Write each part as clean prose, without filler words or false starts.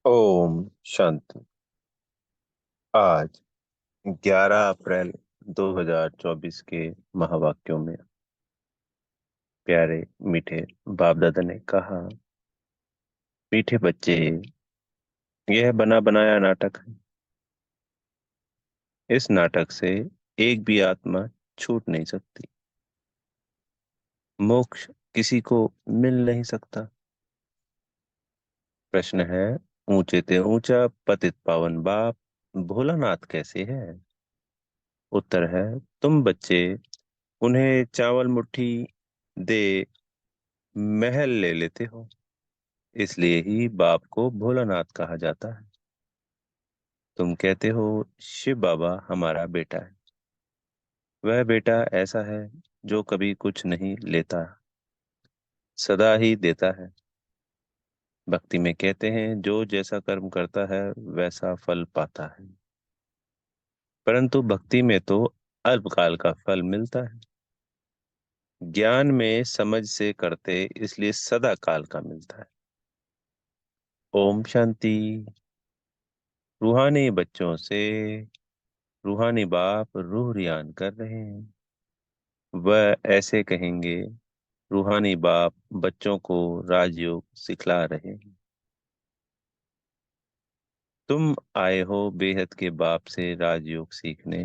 ओम शांति। आज 11 अप्रैल 2024 के महावाक्यों में प्यारे मीठे बाप दादा ने कहा, मीठे बच्चे, यह बना बनाया नाटक है। इस नाटक से एक भी आत्मा छूट नहीं सकती। मोक्ष किसी को मिल नहीं सकता। प्रश्न है, ऊंचे ते ऊंचा पतित पावन बाप भोलानाथ कैसे है? उत्तर है, तुम बच्चे उन्हें चावल मुट्ठी दे महल ले लेते हो, इसलिए ही बाप को भोलानाथ कहा जाता है। तुम कहते हो शिव बाबा हमारा बेटा है। वह बेटा ऐसा है जो कभी कुछ नहीं लेता, सदा ही देता है। भक्ति में कहते हैं जो जैसा कर्म करता है वैसा फल पाता है, परंतु भक्ति में तो अल्पकाल का फल मिलता है। ज्ञान में समझ से करते इसलिए सदा काल का मिलता है। ओम शांति। रूहानी बच्चों से रूहानी बाप रूह रियान कर रहे हैं। वह ऐसे कहेंगे, रूहानी बाप बच्चों को राजयोग सिखला रहे हैं। तुम आए हो बेहद के बाप से राजयोग सीखने,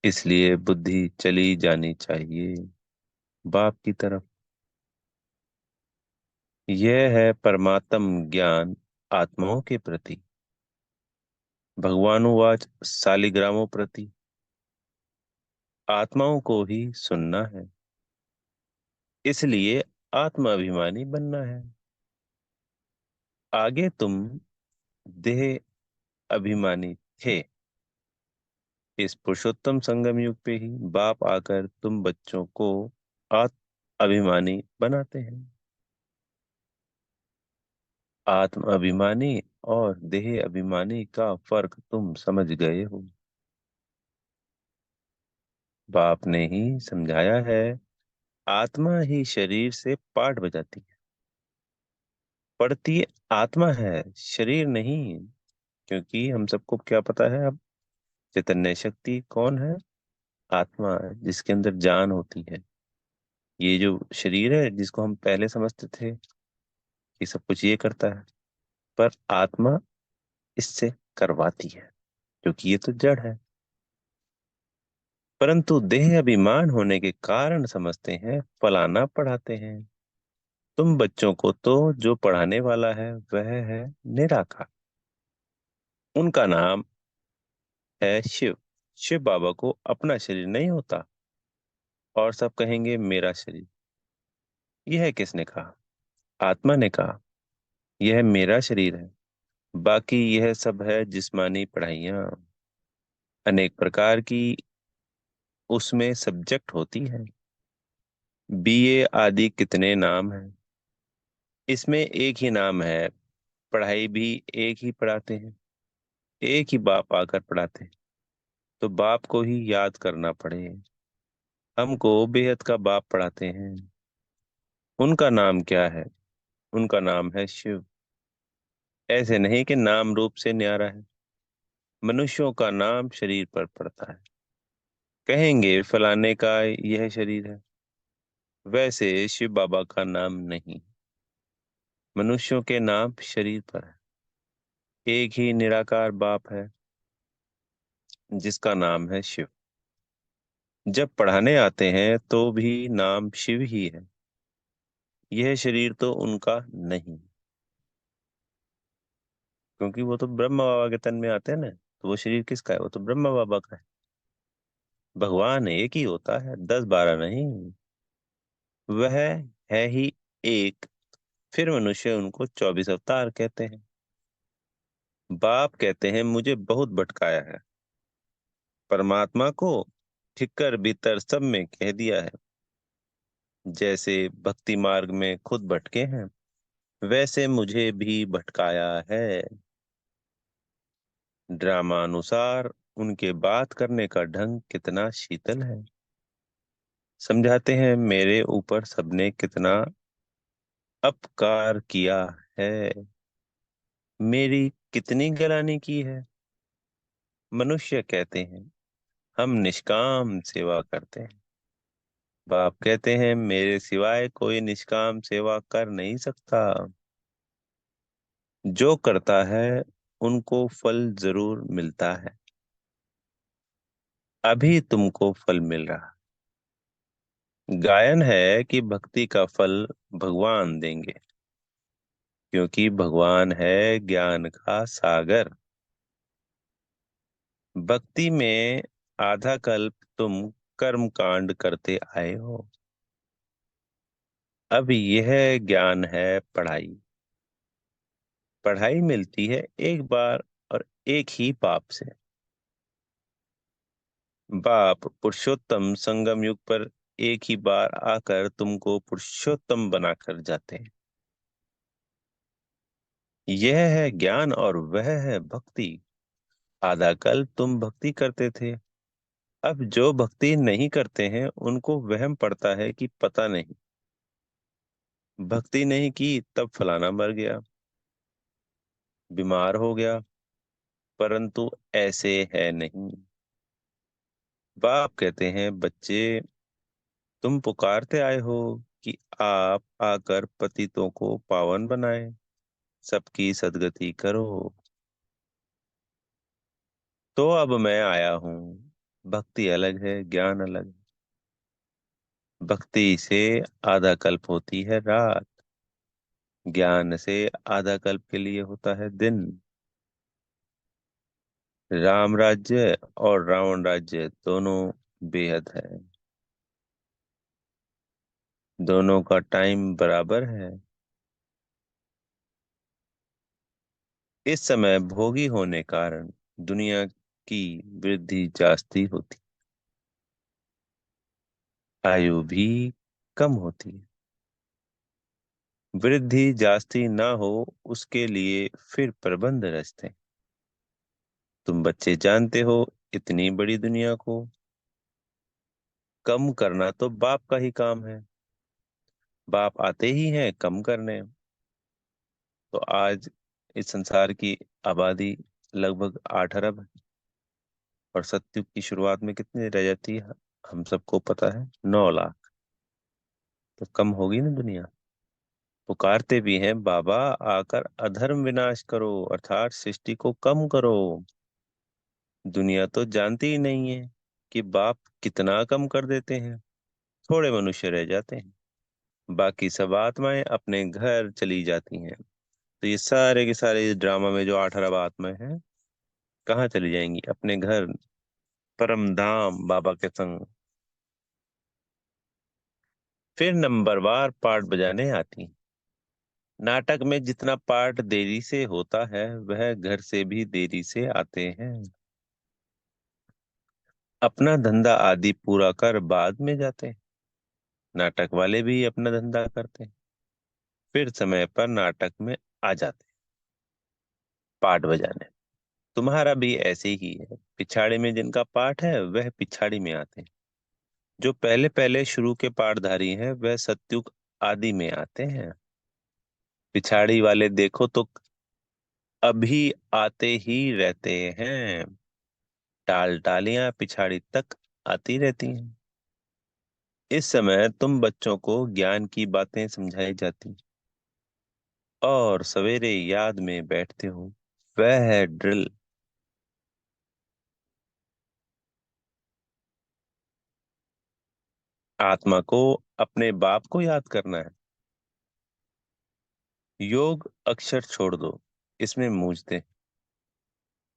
इसलिए बुद्धि चली जानी चाहिए बाप की तरफ। यह है परमात्म ज्ञान आत्माओं के प्रति। भगवानुवाच सालिग्रामों प्रति। आत्माओं को ही सुनना है, इसलिए आत्माभिमानी बनना है। आगे तुम देह अभिमानी थे। इस पुरुषोत्तम संगम युग पे ही बाप आकर तुम बच्चों को आत्म अभिमानी बनाते हैं। आत्म अभिमानी और देह अभिमानी का फर्क तुम समझ गए हो। बाप ने ही समझाया है, आत्मा ही शरीर से पाठ बजाती है। पढ़ती आत्मा है, शरीर नहीं। क्योंकि हम सबको क्या पता है अब, चैतन्य शक्ति कौन है? आत्मा है, जिसके अंदर जान होती है। ये जो शरीर है जिसको हम पहले समझते थे कि सब कुछ ये करता है, पर आत्मा इससे करवाती है, क्योंकि ये तो जड़ है। परंतु देह अभिमान होने के कारण समझते हैं फलाना पढ़ाते हैं। तुम बच्चों को तो जो पढ़ाने वाला है वह है निराकार। उनका नाम है शिव। शिव बाबा को अपना शरीर नहीं होता, और सब कहेंगे मेरा शरीर। यह किसने कहा? आत्मा ने कहा, यह मेरा शरीर है। बाकी यह सब है जिस्मानी पढ़ाइयाँ, अनेक प्रकार की उसमें सब्जेक्ट होती है। बीए आदि कितने नाम हैं, इसमें एक ही नाम है। पढ़ाई भी एक ही पढ़ाते हैं, एक ही बाप आकर पढ़ाते हैं। तो बाप को ही याद करना पड़े। हमको बेहद का बाप पढ़ाते हैं। उनका नाम क्या है? उनका नाम है शिव। ऐसे नहीं कि नाम रूप से न्यारा है। मनुष्यों का नाम शरीर पर पड़ता है, कहेंगे फलाने का यह शरीर है। वैसे शिव बाबा का नाम नहीं, मनुष्यों के नाम शरीर पर है। एक ही निराकार बाप है जिसका नाम है शिव। जब पढ़ाने आते हैं तो भी नाम शिव ही है। यह शरीर तो उनका नहीं, क्योंकि वो तो ब्रह्म बाबा के तन में आते हैं ना, तो वो शरीर किसका है? वो तो ब्रह्म बाबा का है। भगवान एक ही होता है, 10-12 नहीं। वह है ही एक। फिर मनुष्य उनको 24 अवतार कहते हैं। बाप कहते हैं मुझे बहुत भटकाया है। परमात्मा को ठिक्कर भीतर सब में कह दिया है। जैसे भक्ति मार्ग में खुद भटके हैं, वैसे मुझे भी भटकाया है। ड्रामानुसार उनके बात करने का ढंग कितना शीतल है। समझाते हैं मेरे ऊपर सबने कितना अपकार किया है। मेरी कितनी गलानी की है। मनुष्य कहते हैं, हम निष्काम सेवा करते हैं। बाप कहते हैं, मेरे सिवाय कोई निष्काम सेवा कर नहीं सकता। जो करता है उनको फल जरूर मिलता है। अभी तुमको फल मिल रहा। गायन है कि भक्ति का फल भगवान देंगे, क्योंकि भगवान है ज्ञान का सागर। भक्ति में आधा कल्प तुम कर्म कांड करते आए हो। अब यह ज्ञान है पढ़ाई। पढ़ाई मिलती है एक बार और एक ही बाप से। बाप पुरुषोत्तम संगम युग पर एक ही बार आकर तुमको पुरुषोत्तम बनाकर जाते हैं। यह है ज्ञान और वह है भक्ति। आधा कल्प तुम भक्ति करते थे। अब जो भक्ति नहीं करते हैं उनको वहम पड़ता है कि पता नहीं। भक्ति नहीं की तब फलाना मर गया, बीमार हो गया। परंतु ऐसे है नहीं। बाप कहते हैं, बच्चे तुम पुकारते आए हो कि आप आकर पतितों को पावन बनाए, सबकी सद्गति करो। तो अब मैं आया हूँ। भक्ति अलग है, ज्ञान अलग है। भक्ति से आधा कल्प होती है रात। ज्ञान से आधा कल्प के लिए होता है दिन। राम राज्य और रावण राज्य दोनों बेहद है। दोनों का टाइम बराबर है। इस समय भोगी होने कारण दुनिया की वृद्धि जास्ती होती, आयु भी कम होती है। वृद्धि जास्ती ना हो उसके लिए फिर प्रबंध रचते हैं। तुम बच्चे जानते हो, इतनी बड़ी दुनिया को कम करना तो बाप का ही काम है। बाप आते ही हैं कम करने। तो आज इस संसार की आबादी लगभग 8 अरब है। और सतयुग की शुरुआत में कितनी रह जाती है, हम सबको पता है, 9 लाख। तो कम होगी ना दुनिया। पुकारते भी हैं, बाबा आकर अधर्म विनाश करो, अर्थात सृष्टि को कम करो। दुनिया तो जानती ही नहीं है कि बाप कितना कम कर देते हैं। थोड़े मनुष्य रह जाते हैं, बाकी सब आत्माएं अपने घर चली जाती हैं। तो ये सारे के सारे इस ड्रामा में जो 8 अरब आत्माएं हैं, कहाँ चली जाएंगी? अपने घर, परम धाम बाबा के संग। फिर नंबरवार पार्ट बजाने आती हैं। नाटक में जितना पार्ट देरी से होता है वह घर से भी देरी से आते हैं। अपना धंधा आदि पूरा कर बाद में जाते हैं। नाटक वाले भी अपना धंधा करते हैं, फिर समय पर नाटक में आ जाते हैं पार्ट बजाने। तुम्हारा भी ऐसे ही है। पिछाड़ी में जिनका पार्ट है वह पिछाड़ी में आते हैं। जो पहले पहले शुरू के पार्टधारी हैं वह सत्युग आदि में आते हैं। पिछाड़ी वाले देखो तो अभी आते ही रहते हैं। टाल टालियां पिछाड़ी तक आती रहती हैं। इस समय तुम बच्चों को ज्ञान की बातें समझाई जाती और सवेरे याद में बैठते हो। वह है ड्रिल। आत्मा को अपने बाप को याद करना है। योग अक्षर छोड़ दो, इसमें मूझते हैं।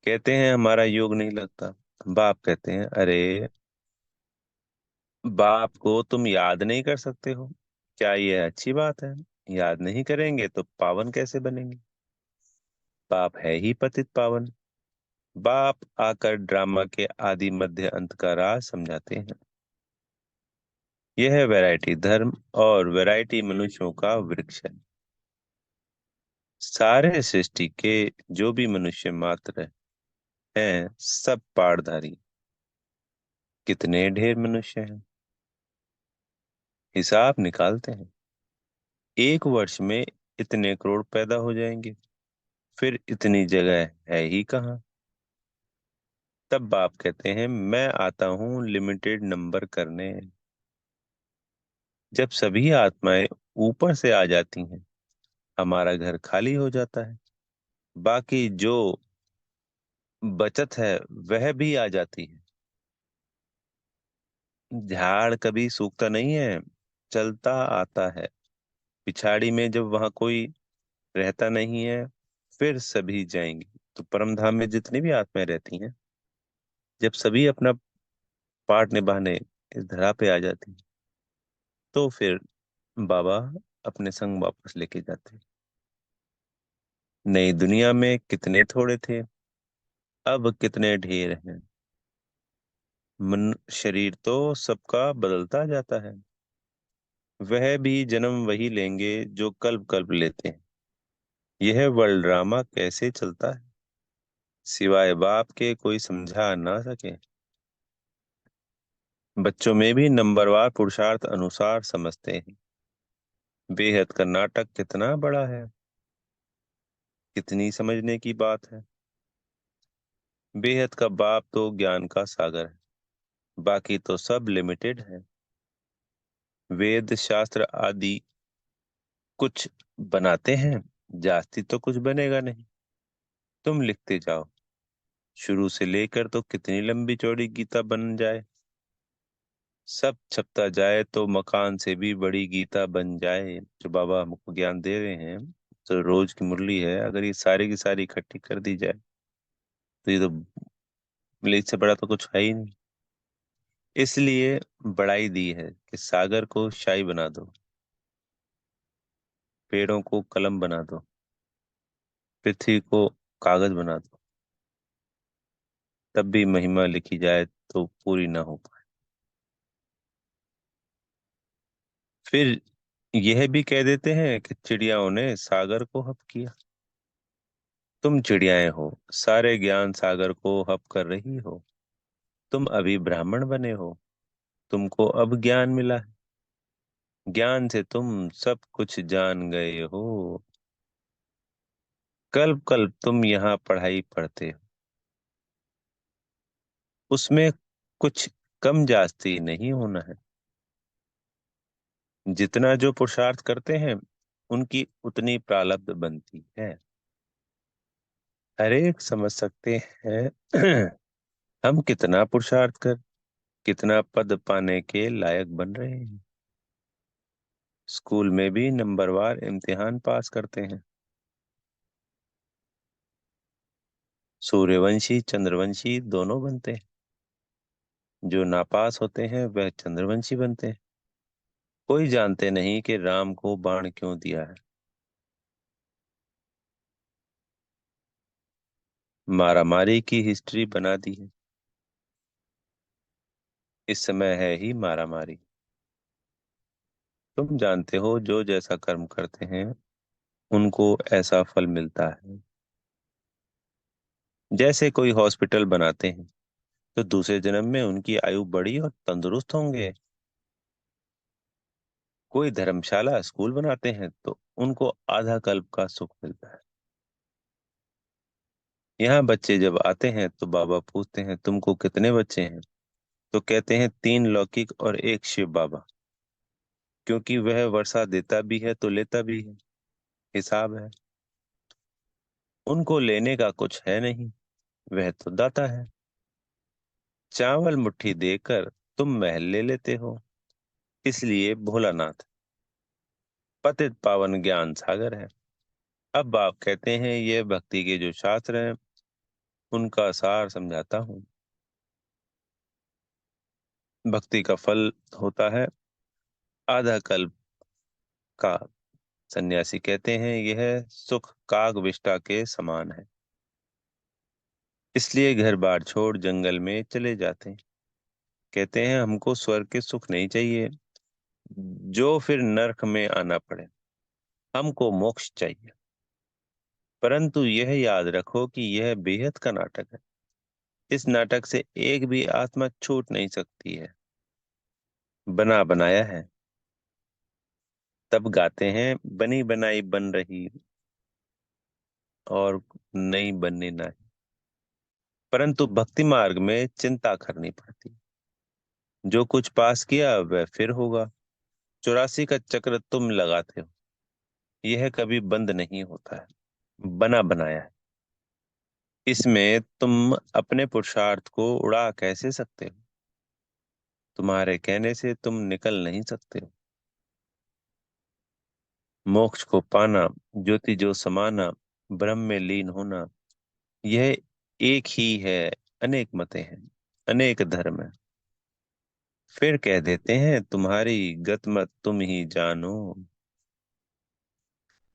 कहते हैं हमारा योग नहीं लगता। बाप कहते हैं, अरे बाप को तुम याद नहीं कर सकते हो, क्या ये अच्छी बात है? याद नहीं करेंगे तो पावन कैसे बनेंगे? बाप है ही पतित पावन। बाप आकर ड्रामा के आदि मध्य अंत का राज समझाते हैं। यह वैरायटी धर्म और वैरायटी मनुष्यों का वृक्ष है। सारे सृष्टि के जो भी मनुष्य मात्र हैं सब पारधारी। कितने ढेर मनुष्य हैं, हिसाब निकालते हैं। एक वर्ष में इतने करोड़ पैदा हो जाएंगे। फिर इतनी जगह है ही कहाँ। तब बाप कहते हैं, मैं आता हूँ लिमिटेड नंबर करने। जब सभी आत्माएं ऊपर से आ जाती हैं, हमारा घर खाली हो जाता है। बाकी जो बचत है वह भी आ जाती है। झाड़ कभी सूखता नहीं है, चलता आता है। पिछाड़ी में जब वहां कोई रहता नहीं है, फिर सभी जाएंगे। तो परम धाम में जितनी भी आत्माएं रहती हैं, जब सभी अपना पार्ट निभाने इस धरा पे आ जाती हैं, तो फिर बाबा अपने संग वापस लेके जाते हैं। नई दुनिया में कितने थोड़े थे, अब कितने ढेर हैं। मन शरीर तो सबका बदलता जाता है। वह भी जन्म वही लेंगे जो कल्प कल्प लेते हैं। यह वर्ल्ड ड्रामा कैसे चलता है, सिवाय बाप के कोई समझा ना सके। बच्चों में भी नंबरवार पुरुषार्थ अनुसार समझते हैं। बेहद का नाटक कितना बड़ा है, कितनी समझने की बात है। बेहद का बाप तो ज्ञान का सागर है, बाकी तो सब लिमिटेड है। वेद शास्त्र आदि कुछ बनाते हैं, जास्ती तो कुछ बनेगा नहीं। तुम लिखते जाओ, शुरू से लेकर तो कितनी लंबी चौड़ी गीता बन जाए। सब छपता जाए तो मकान से भी बड़ी गीता बन जाए। जो बाबा हमको ज्ञान दे रहे हैं, तो रोज की मुरली है, अगर ये सारी की सारी इकट्ठी कर दी जाए, तो ये तो मतलब इससे बड़ा तो कुछ है ही नहीं। इसलिए बढ़ाई दी है कि सागर को शाही बना दो, पेड़ों को कलम बना दो, पृथ्वी को कागज बना दो। तब भी महिमा लिखी जाए तो पूरी ना हो पाए। फिर यह भी कह देते हैं कि चिड़ियाओं ने सागर को हप किया। तुम चिड़ियाएं हो, सारे ज्ञान सागर को हप कर रही हो। तुम अभी ब्राह्मण बने हो, तुमको अब ज्ञान मिला है। ज्ञान से तुम सब कुछ जान गए हो। कल्प कल्प तुम यहाँ पढ़ाई पढ़ते हो, उसमें कुछ कम जास्ती नहीं होना है। जितना जो पुरुषार्थ करते हैं, उनकी उतनी प्रारब्ध बनती है। हर एक समझ सकते हैं हम कितना पुरुषार्थ कर कितना पद पाने के लायक बन रहे हैं। स्कूल में भी नंबरवार इम्तिहान पास करते हैं। सूर्यवंशी चंद्रवंशी दोनों बनते हैं। जो नापास होते हैं वह चंद्रवंशी बनते हैं। कोई जानते नहीं कि राम को बाण क्यों दिया है। मारामारी की हिस्ट्री बना दी है। इस समय है ही मारामारी। तुम जानते हो, जो जैसा कर्म करते हैं उनको ऐसा फल मिलता है। जैसे कोई हॉस्पिटल बनाते हैं, तो दूसरे जन्म में उनकी आयु बड़ी और तंदुरुस्त होंगे। कोई धर्मशाला स्कूल बनाते हैं, तो उनको आधा कल्प का सुख मिलता है। यहाँ बच्चे जब आते हैं तो बाबा पूछते हैं, तुमको कितने बच्चे हैं? तो कहते हैं, 3 लौकिक और एक शिव बाबा। क्योंकि वह वर्षा देता भी है तो लेता भी है, हिसाब है। उनको लेने का कुछ है नहीं, वह तो दाता है। चावल मुट्ठी देकर तुम महल ले लेते हो, इसलिए भोलानाथ पतित पावन ज्ञान सागर है। अब आप कहते हैं, ये भक्ति के जो शास्त्र हैं उनका सार समझाता हूँ। भक्ति का फल होता है आधा कल्प का। सन्यासी कहते हैं, यह सुख काग विष्ठा के समान है। इसलिए घर बार छोड़ जंगल में चले जाते हैं। कहते हैं, हमको स्वर्ग के सुख नहीं चाहिए, जो फिर नरक में आना पड़े। हमको मोक्ष चाहिए। परंतु यह याद रखो कि यह बेहद का नाटक है। इस नाटक से एक भी आत्मा छूट नहीं सकती है, बना बनाया है। तब गाते हैं, बनी बनाई बन रही। और नहीं बननी नहीं, परंतु भक्ति मार्ग में चिंता करनी पड़ती। जो कुछ पास किया वह फिर होगा। 84 का चक्र तुम लगाते हो, यह कभी बंद नहीं होता है, बना बनाया है। इसमें तुम अपने पुरुषार्थ को उड़ा कैसे सकते हो? तुम्हारे कहने से तुम निकल नहीं सकते हो। मोक्ष को पाना, ज्योति जो समाना, ब्रह्म में लीन होना, यह एक ही है। अनेक मतें हैं, अनेक धर्म है। फिर कह देते हैं तुम्हारी गत मत तुम ही जानो।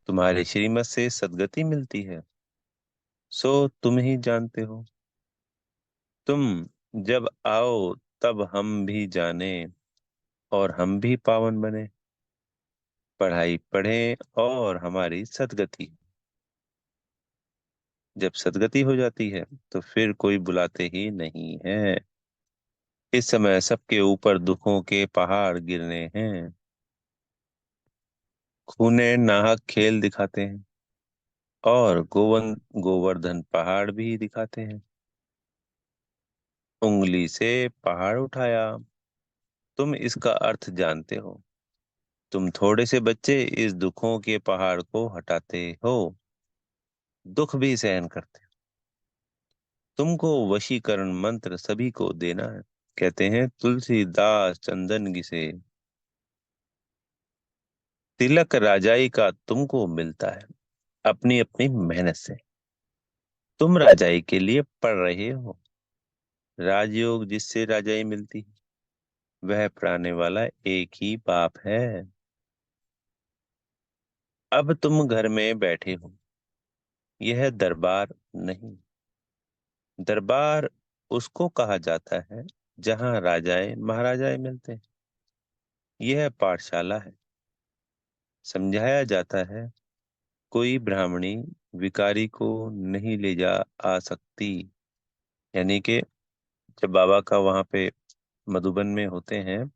तुम्हारी श्रीमत से सद्गति मिलती है, सो तुम ही जानते हो। तुम जब आओ तब हम भी जाने, और हम भी पावन बने। पढ़ाई पढ़ें और हमारी सद्गति। जब सद्गति हो जाती है तो फिर कोई बुलाते ही नहीं है। इस समय सबके ऊपर दुखों के पहाड़ गिरने हैं। खूने नाहक खेल दिखाते हैं, और गोवर्धन पहाड़ भी दिखाते हैं। उंगली से पहाड़ उठाया, तुम इसका अर्थ जानते हो। तुम थोड़े से बच्चे इस दुखों के पहाड़ को हटाते हो, दुख भी सहन करते हो। तुमको वशीकरण मंत्र सभी को देना है। कहते हैं तुलसीदास चंदन घिसे, तिलक राजाई का तुमको मिलता है अपनी अपनी मेहनत से। तुम राजाई के लिए पढ़ रहे हो। राजयोग जिससे राजाई मिलती है, वह पढ़ाने वाला एक ही बाप है। अब तुम घर में बैठे हो, यह दरबार नहीं। दरबार उसको कहा जाता है जहाँ राजाएं महाराजाएं मिलते हैं। यह पाठशाला है। समझाया जाता है, कोई ब्राह्मणी भिखारी को नहीं ले जा आ सकती। यानी कि जब बाबा का वहां पे मधुबन में होते हैं,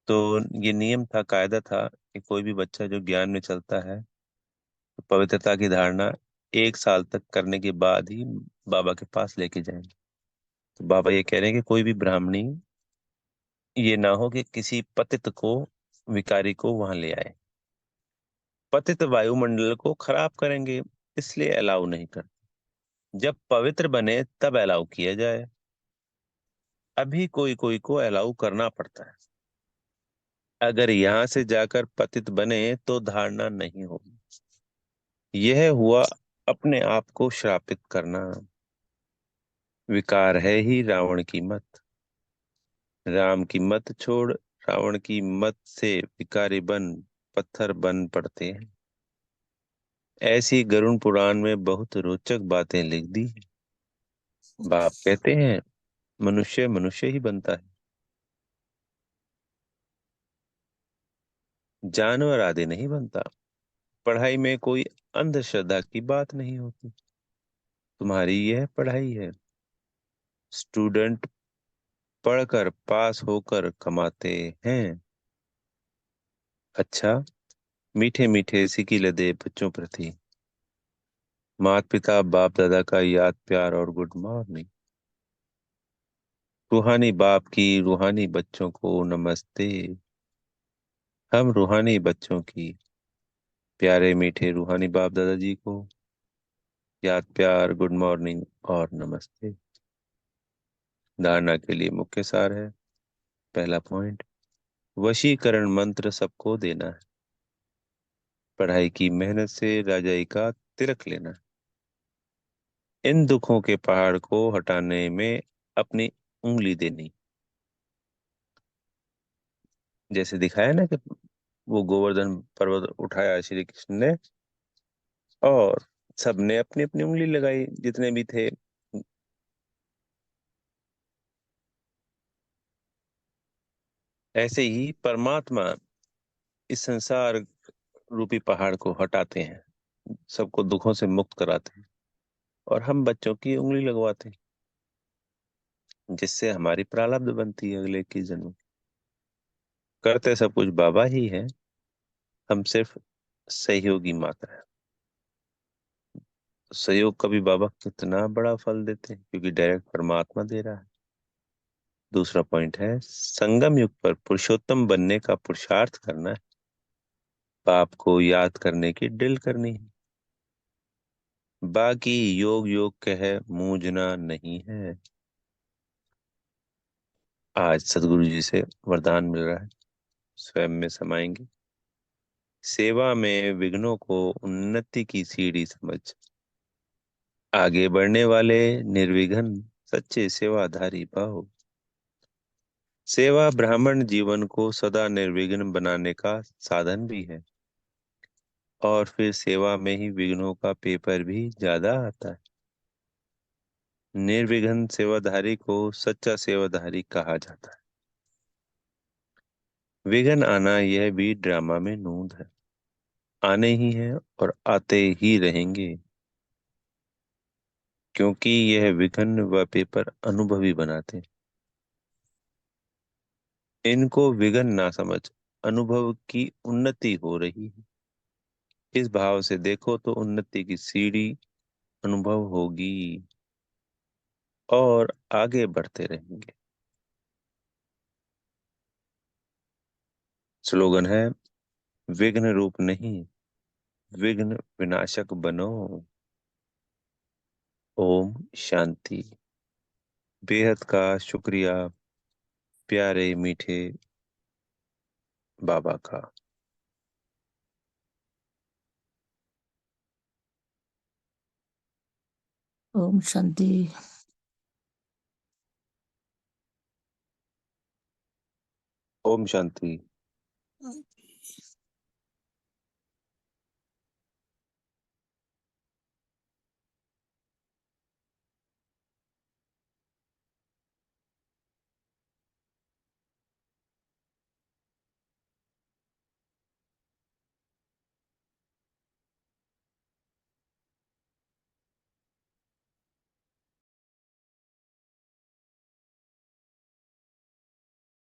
तो ये नियम था, कायदा था कि कोई भी बच्चा जो ज्ञान में चलता है, तो पवित्रता की धारणा 1 साल तक करने के बाद ही बाबा के पास लेके जाएंगे। तो बाबा ये कह रहे हैं कि कोई भी ब्राह्मणी ये ना हो कि किसी पतित को, विकारी को वहां ले आए। पतित वायुमंडल को खराब करेंगे, इसलिए अलाउ नहीं करते। जब पवित्र बने तब अलाउ किया जाए। अभी कोई कोई को अलाउ करना पड़ता है। अगर यहाँ से जाकर पतित बने तो धारणा नहीं होगी। यह हुआ अपने आप को श्रापित करना। विकार है ही रावण की मत। राम की मत छोड़ रावण की मत से विकारी बन पत्थर बन पड़ते हैं। ऐसी गरुड़ पुराण में बहुत रोचक बातें लिख दी हैं। बाप कहते हैं मनुष्य मनुष्य ही बनता है, जानवर आदि नहीं बनता। पढ़ाई में कोई अंधश्रद्धा की बात नहीं होती। तुम्हारी यह पढ़ाई है। स्टूडेंट पढ़कर पास होकर कमाते हैं। अच्छा, मीठे मीठे सिकी लदे बच्चों प्रति माता पिता बाप दादा का याद प्यार और गुड मॉर्निंग। रूहानी बाप की रूहानी बच्चों को नमस्ते। हम रूहानी बच्चों की प्यारे मीठे रूहानी बाप दादाजी को याद प्यार गुड मॉर्निंग और नमस्ते। धारणा के लिए मुख्य सार है। पहला पॉइंट, वशीकरण मंत्र सबको देना है। पढ़ाई की मेहनत से राजाई का तिलक लेना है। इन दुखों के पहाड़ को हटाने में अपनी उंगली देनी। जैसे दिखाया ना कि वो गोवर्धन पर्वत उठाया श्री कृष्ण ने, और सबने अपनी अपनी उंगली लगाई जितने भी थे। ऐसे ही परमात्मा इस संसार रूपी पहाड़ को हटाते हैं, सबको दुखों से मुक्त कराते हैं, और हम बच्चों की उंगली लगवाते हैं, जिससे हमारी प्रारब्ध बनती है अगले की जन्म। करते सब कुछ बाबा ही है, हम सिर्फ सहयोगी मात्र है। सहयोग का भी बाबा कितना बड़ा फल देते हैं, क्योंकि डायरेक्ट परमात्मा दे रहा है। दूसरा पॉइंट है, संगम युग पर पुरुषोत्तम बनने का पुरुषार्थ करना है, पाप को याद करने की ड्रिल करनी है। बाकी योग योग कह मूंझना नहीं है। आज सदगुरु जी से वरदान मिल रहा है, स्वयं में समाएंगे। सेवा में विघ्नों को उन्नति की सीढ़ी समझ, आगे बढ़ने वाले निर्विघ्न सच्चे सेवाधारी भाव। सेवा ब्राह्मण जीवन को सदा निर्विघ्न बनाने का साधन भी है, और फिर सेवा में ही विघ्नों का पेपर भी ज्यादा आता है। निर्विघ्न सेवाधारी को सच्चा सेवाधारी कहा जाता है। विघ्न आना यह भी ड्रामा में नूंद है, आने ही है और आते ही रहेंगे, क्योंकि यह विघ्न व पेपर अनुभवी बनाते हैं। इनको विघ्न ना समझ, अनुभव की उन्नति हो रही है। इस भाव से देखो तो उन्नति की सीढ़ी अनुभव होगी, और आगे बढ़ते रहेंगे। स्लोगन है, विघ्न रूप नहीं, विघ्न विनाशक बनो। ओम शांति। बेहद का शुक्रिया प्यारे मीठे बाबा का। ओम शांति। ओम शांति।